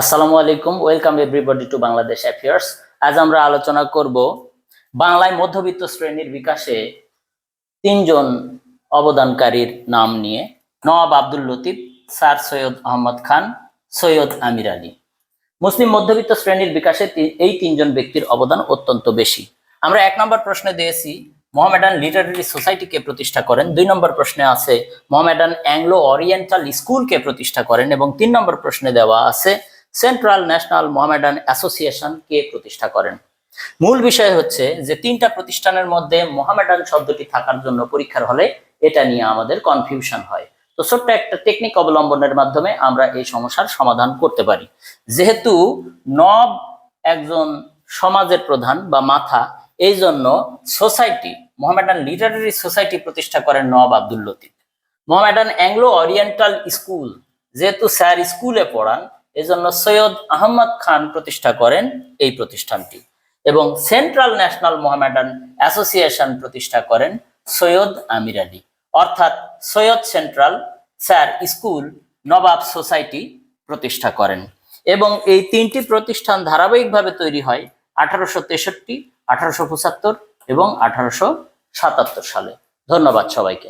আসসালামু আলাইকুম, welcome everybody two Bangladesh affairs. আজ আমরা আলোচনা করব বাংলায় মধ্যবিত্ত শ্রেণীর বিকাশে তিনজন অবদানকারীর নাম নিয়ে। নওয়াব আব্দুল লতিফ, স্যার সৈয়দ আহমদ খান, সৈয়দ আমির আলী। মুসলিম মধ্যবিত্ত শ্রেণীর বিকাশে এই তিনজন ব্যক্তির অবদান অত্যন্ত বেশি। আমরা 1 নম্বর প্রশ্নে দিয়েছি মোহামেডান লিটারেরি সোসাইটিকে প্রতিষ্ঠা করেন। 2 নম্বর প্রশ্নে আছে মোহামেডান অ্যাংলো ওরিয়েন্টাল স্কুলকে প্রতিষ্ঠা করেন এবং 3 নম্বর প্রশ্নে দেওয়া আছে সেন্ট্রাল ন্যাশনাল মোহামেডান অ্যাসোসিয়েশন কে প্রতিষ্ঠা করেন। মূল বিষয় হচ্ছে যে তিনটা প্রতিষ্ঠানের মধ্যে মোহামেডান শব্দটি থাকার জন্য পরীক্ষার হলে এটা নিয়ে আমাদের কনফিউশন হয়। তো ছোট্ট একটা টেকনিক অবলম্বনের মাধ্যমে আমরা এই সমস্যার সমাধান করতে পারি। যেহেতু নব একজন সমাজের প্রধান বা মাথা, এই জন্য সোসাইটি মোহামেডান লিটারেরি সোসাইটি প্রতিষ্ঠা করেন Nawab Abdul Latif. Mohammedan Anglo oriental school, যেহেতু স্যার স্কুলে পড়ান, এজন্য সৈয়দ আহমদ খান প্রতিষ্ঠা করেন এই প্রতিষ্ঠানটি। এবং সেন্ট্রাল ন্যাশনাল মোহামেডান অ্যাসোসিয়েশন প্রতিষ্ঠা করেন সৈয়দ আমির আলী। অর্থাৎ সৈয়দ সেন্ট্রাল, স্যার স্কুল, নবাব সোসাইটি প্রতিষ্ঠা করেন। এবং এই তিনটি প্রতিষ্ঠান ধারাবাহিকভাবে তৈরি হয় 1863, 1875 এবং 1877 সালে। ধন্যবাদ সবাইকে।